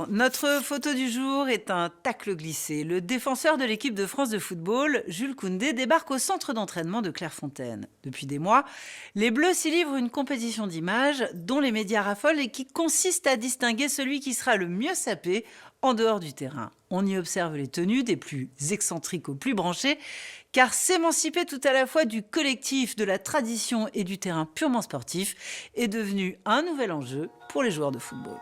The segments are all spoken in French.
Bonjour, notre photo du jour est un tacle glissé. Le défenseur de l'équipe de France de football, Jules Koundé, débarque au centre d'entraînement de Clairefontaine. Depuis des mois, les Bleus s'y livrent une compétition d'images dont les médias raffolent et qui consiste à distinguer celui qui sera le mieux sapé en dehors du terrain. On y observe les tenues des plus excentriques aux plus branchés, car s'émanciper tout à la fois du collectif, de la tradition et du terrain purement sportif est devenu un nouvel enjeu pour les joueurs de football.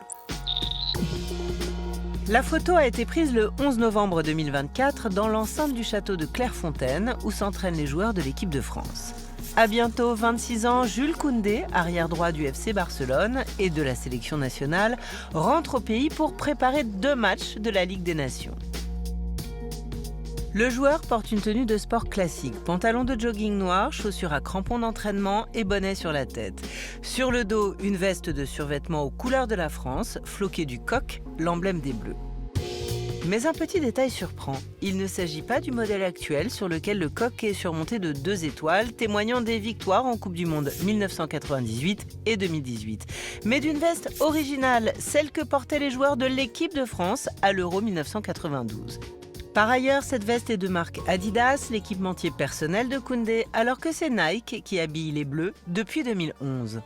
La photo a été prise le 11 novembre 2024 dans l'enceinte du château de Clairefontaine où s'entraînent les joueurs de l'équipe de France. À bientôt 26 ans, Jules Koundé, arrière droit du FC Barcelone et de la sélection nationale, rentre au pays pour préparer 2 matchs de la Ligue des Nations. Le joueur porte une tenue de sport classique, pantalon de jogging noir, chaussures à crampons d'entraînement et bonnet sur la tête. Sur le dos, une veste de survêtement aux couleurs de la France, floquée du coq, l'emblème des Bleus. Mais un petit détail surprend. Il ne s'agit pas du modèle actuel sur lequel le coq est surmonté de 2 étoiles, témoignant des victoires en Coupe du Monde 1998 et 2018, mais d'une veste originale, celle que portaient les joueurs de l'équipe de France à l'Euro 1992. Par ailleurs, cette veste est de marque Adidas, l'équipementier personnel de Koundé, alors que c'est Nike qui habille les Bleus depuis 2011.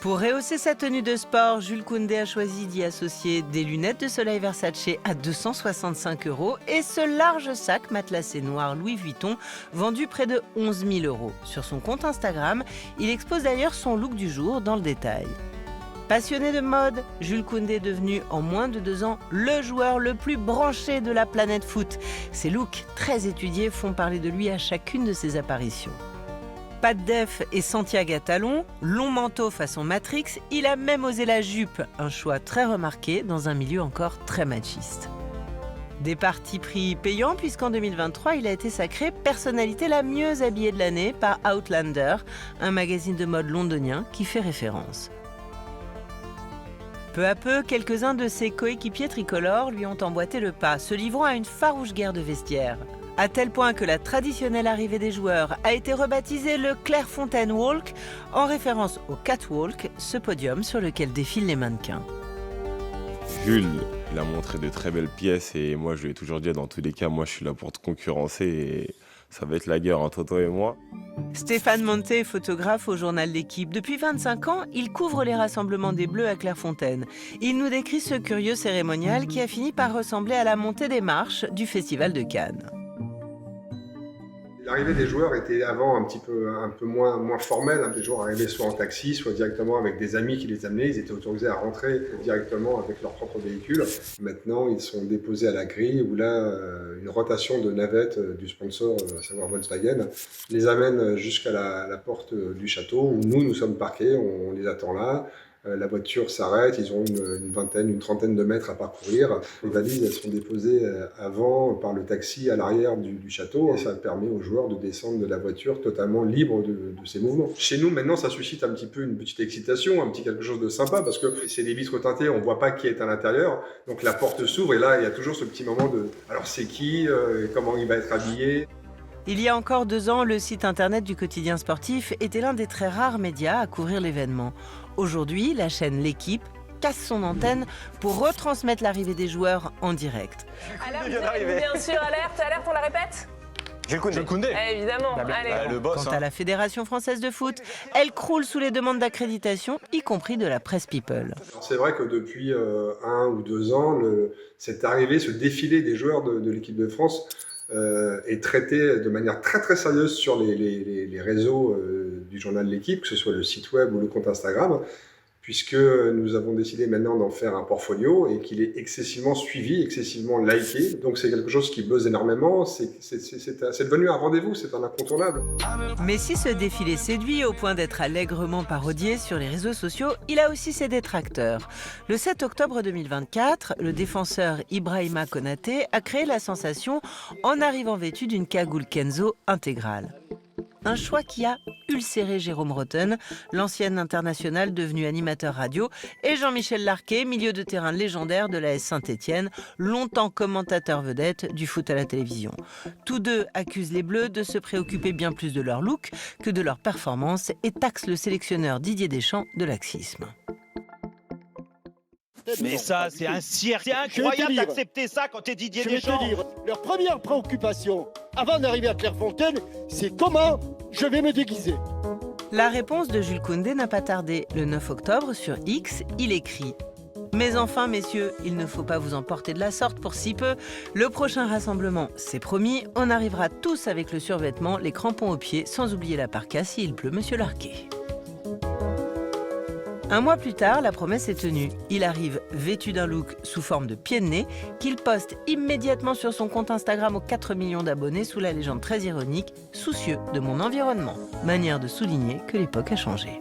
Pour rehausser sa tenue de sport, Jules Koundé a choisi d'y associer des lunettes de soleil Versace à 265 € et ce large sac matelassé noir Louis Vuitton vendu près de 11 000 €. Sur son compte Instagram, il expose d'ailleurs son look du jour dans le détail. Passionné de mode, Jules Koundé est devenu en moins de 2 ans le joueur le plus branché de la planète foot. Ses looks très étudiés font parler de lui à chacune de ses apparitions. Pas de def et Santiago à talons, long manteau façon Matrix, il a même osé la jupe, un choix très remarqué dans un milieu encore très machiste. Des partis pris payants puisqu'en 2023, il a été sacré personnalité la mieux habillée de l'année par Outlander, un magazine de mode londonien qui fait référence. Peu à peu, quelques-uns de ses coéquipiers tricolores lui ont emboîté le pas, se livrant à une farouche guerre de vestiaire. À tel point que la traditionnelle arrivée des joueurs a été rebaptisée le Clairefontaine Walk, en référence au Catwalk, ce podium sur lequel défilent les mannequins. Jules, il a montré de très belles pièces et moi je lui ai toujours dit dans tous les cas, moi je suis là pour te concurrencer et ça va être la guerre entre toi et moi. Stéphane Monté est photographe au journal L'Équipe. Depuis 25 ans, il couvre les rassemblements des Bleus à Clairefontaine. Il nous décrit ce curieux cérémonial qui a fini par ressembler à la montée des marches du Festival de Cannes. L'arrivée des joueurs était avant un peu moins formelle. Les joueurs arrivaient soit en taxi, soit directement avec des amis qui les amenaient. Ils étaient autorisés à rentrer directement avec leur propre véhicule. Maintenant, ils sont déposés à la grille où là, une rotation de navettes du sponsor, à savoir Volkswagen, les amène jusqu'à la porte du château où nous sommes parqués, on les attend là. La voiture s'arrête, ils ont une trentaine de mètres à parcourir. Les valises, elles sont déposées avant par le taxi à l'arrière du château. Et ça permet aux joueurs de descendre de la voiture totalement libre de ses mouvements. Chez nous, maintenant, ça suscite un petit peu une petite excitation, un petit quelque chose de sympa, parce que c'est des vitres teintées, on ne voit pas qui est à l'intérieur. Donc la porte s'ouvre et là, il y a toujours ce petit moment de « alors c'est qui comment il va être habillé ?» Il y a encore 2 ans, le site internet du quotidien sportif était l'un des très rares médias à couvrir l'événement. Aujourd'hui, la chaîne L'Équipe casse son antenne pour retransmettre l'arrivée des joueurs en direct. Alerte, bien sûr, alerte, on la répète ? Jules Koundé. Évidemment, allez. Le boss. Quant à la Fédération française de foot, elle croule sous les demandes d'accréditation, y compris de la presse People. C'est vrai que depuis 1 ou 2 ans, cette arrivée, ce défilé des joueurs de l'équipe de France est traité de manière très très sérieuse sur les réseaux du journal L'Équipe, que ce soit le site web ou le compte Instagram, puisque nous avons décidé maintenant d'en faire un portfolio et qu'il est excessivement suivi, excessivement liké. Donc c'est quelque chose qui buzz énormément, c'est devenu un rendez-vous, c'est un incontournable. Mais si ce défilé séduit au point d'être allègrement parodié sur les réseaux sociaux, il a aussi ses détracteurs. Le 7 octobre 2024, le défenseur Ibrahima Konaté a créé la sensation en arrivant vêtu d'une cagoule Kenzo intégrale. Un choix qui a ulcéré Jérôme Rotten, l'ancien international devenu animateur radio, et Jean-Michel Larquet, milieu de terrain légendaire de l'AS Saint-Étienne, longtemps commentateur vedette du foot à la télévision. Tous deux accusent les Bleus de se préoccuper bien plus de leur look que de leur performance et taxent le sélectionneur Didier Deschamps de laxisme. Mais ça, c'est un cirque. C'est incroyable d'accepter ça quand t'es Didier Deschamps. Je vais te dire, leur première préoccupation, avant d'arriver à Clairefontaine, c'est comment je vais me déguiser. La réponse de Jules Koundé n'a pas tardé. Le 9 octobre, sur X, il écrit « Mais enfin, messieurs, il ne faut pas vous emporter de la sorte pour si peu. Le prochain rassemblement, c'est promis, on arrivera tous avec le survêtement, les crampons aux pieds, sans oublier la parka s'il pleut, monsieur Larquet. » Un mois plus tard, la promesse est tenue. Il arrive vêtu d'un look sous forme de pied de nez qu'il poste immédiatement sur son compte Instagram aux 4 millions d'abonnés sous la légende très ironique « Soucieux de mon environnement ». Manière de souligner que l'époque a changé.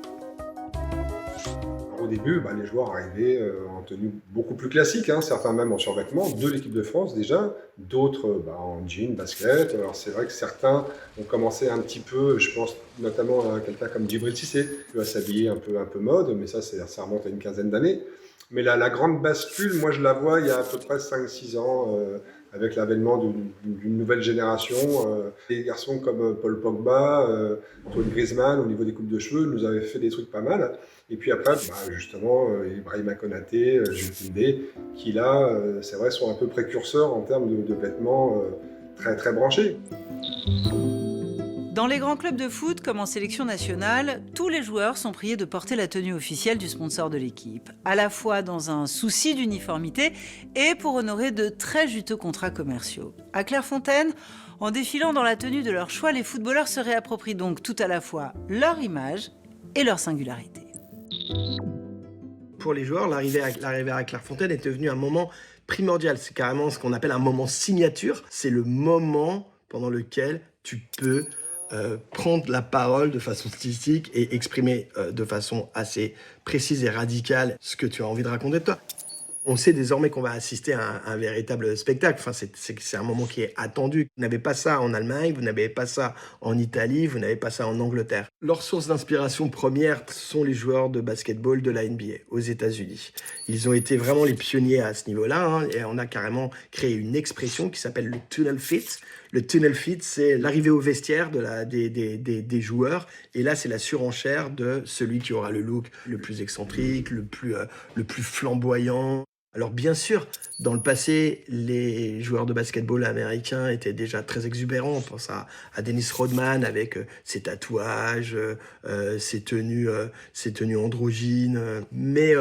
Au début, les joueurs arrivaient en tenue beaucoup plus classique, certains même en survêtement, de l'équipe de France déjà, d'autres en jean, basket. Alors c'est vrai que certains ont commencé un petit peu, je pense notamment à quelqu'un comme Djibril Cissé, qui va s'habiller un peu mode, mais ça remonte à une quinzaine d'années. Mais la grande bascule, moi je la vois il y a à peu près 5-6 ans, avec l'avènement d'une nouvelle génération. Des garçons comme Paul Pogba, Antoine Griezmann, au niveau des coupes de cheveux, nous avaient fait des trucs pas mal. Et puis après, justement, Ibrahima Konaté, Jules Koundé, qui là, c'est vrai, sont un peu précurseurs en termes de vêtements très, très branchés. Dans les grands clubs de foot, comme en sélection nationale, tous les joueurs sont priés de porter la tenue officielle du sponsor de l'équipe, à la fois dans un souci d'uniformité et pour honorer de très juteux contrats commerciaux. À Clairefontaine, en défilant dans la tenue de leur choix, les footballeurs se réapproprient donc tout à la fois leur image et leur singularité. Pour les joueurs, l'arrivée à Clairefontaine est devenue un moment primordial. C'est carrément ce qu'on appelle un moment signature. C'est le moment pendant lequel tu peux prendre la parole de façon stylistique et exprimer de façon assez précise et radicale ce que tu as envie de raconter de toi. On sait désormais qu'on va assister à un véritable spectacle. Enfin, c'est un moment qui est attendu. Vous n'avez pas ça en Allemagne, vous n'avez pas ça en Italie, vous n'avez pas ça en Angleterre. Leur source d'inspiration première sont les joueurs de basketball de la NBA aux États-Unis. Ils ont été vraiment les pionniers à ce niveau-là, et on a carrément créé une expression qui s'appelle le tunnel fit. Le tunnel fit, c'est l'arrivée au vestiaire des joueurs. Et là, c'est la surenchère de celui qui aura le look le plus excentrique, le plus flamboyant. Alors bien sûr, dans le passé, les joueurs de basketball américains étaient déjà très exubérants. On pense à Dennis Rodman avec ses tatouages, ses tenues androgynes. Mais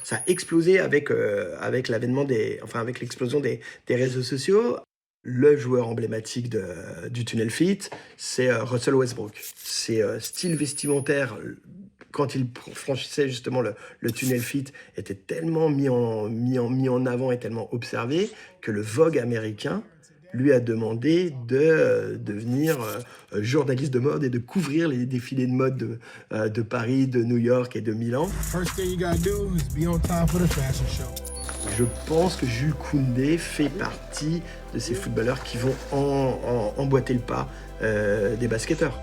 ça a explosé avec l'avènement avec l'explosion des réseaux sociaux. Le joueur emblématique du tunnel fit, c'est Russell Westbrook. Ses styles vestimentaires, quand il franchissait justement le tunnel fit, était tellement mis en avant et tellement observé que le Vogue américain lui a demandé de devenir journaliste de mode et de couvrir les défilés de mode de Paris, de New York et de Milan. Je pense que Jules Koundé fait partie de ces footballeurs qui vont emboîter le pas des basketteurs.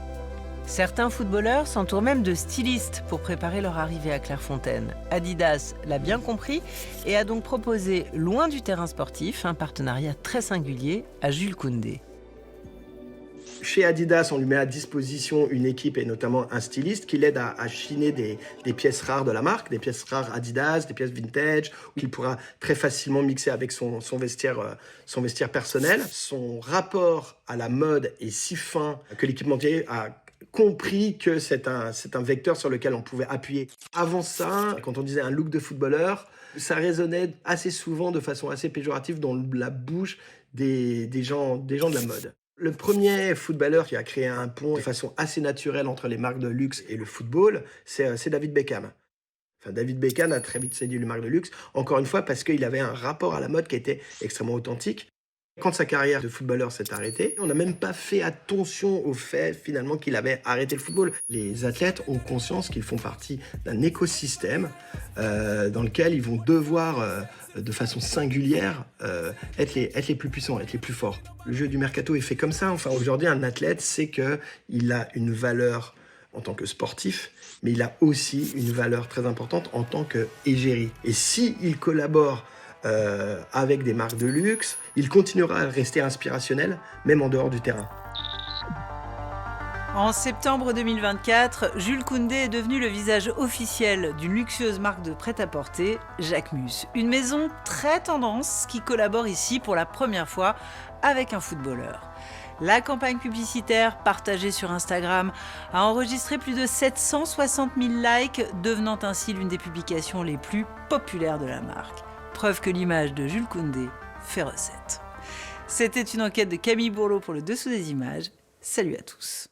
Certains footballeurs s'entourent même de stylistes pour préparer leur arrivée à Clairefontaine. Adidas l'a bien compris et a donc proposé, loin du terrain sportif, un partenariat très singulier à Jules Koundé. Chez Adidas, on lui met à disposition une équipe et notamment un styliste qui l'aide à chiner des pièces rares de la marque, des pièces rares Adidas, des pièces vintage, qu'il pourra très facilement mixer avec son vestiaire personnel. Son rapport à la mode est si fin que l'équipementier a compris que c'est un vecteur sur lequel on pouvait appuyer. Avant ça, quand on disait un look de footballeur, ça résonnait assez souvent de façon assez péjorative dans la bouche des gens de la mode. Le premier footballeur qui a créé un pont de façon assez naturelle entre les marques de luxe et le football, c'est David Beckham. Enfin, David Beckham a très vite séduit les marques de luxe, encore une fois parce qu'il avait un rapport à la mode qui était extrêmement authentique. Quand sa carrière de footballeur s'est arrêtée, on n'a même pas fait attention au fait finalement qu'il avait arrêté le football. Les athlètes ont conscience qu'ils font partie d'un écosystème dans lequel ils vont devoir, de façon singulière, être les plus puissants, être les plus forts. Le jeu du mercato est fait comme ça. Enfin, aujourd'hui, un athlète sait qu'il a une valeur en tant que sportif, mais il a aussi une valeur très importante en tant qu'égérie. Et s'il collabore avec des marques de luxe, il continuera à rester inspirationnel, même en dehors du terrain. En septembre 2024, Jules Koundé est devenu le visage officiel d'une luxueuse marque de prêt-à-porter, Jacquemus. Une maison très tendance qui collabore ici pour la première fois avec un footballeur. La campagne publicitaire partagée sur Instagram a enregistré plus de 760 000 likes, devenant ainsi l'une des publications les plus populaires de la marque. Preuve que l'image de Jules Koundé fait recette. C'était une enquête de Camille Bourlot pour le Dessous des images. Salut à tous.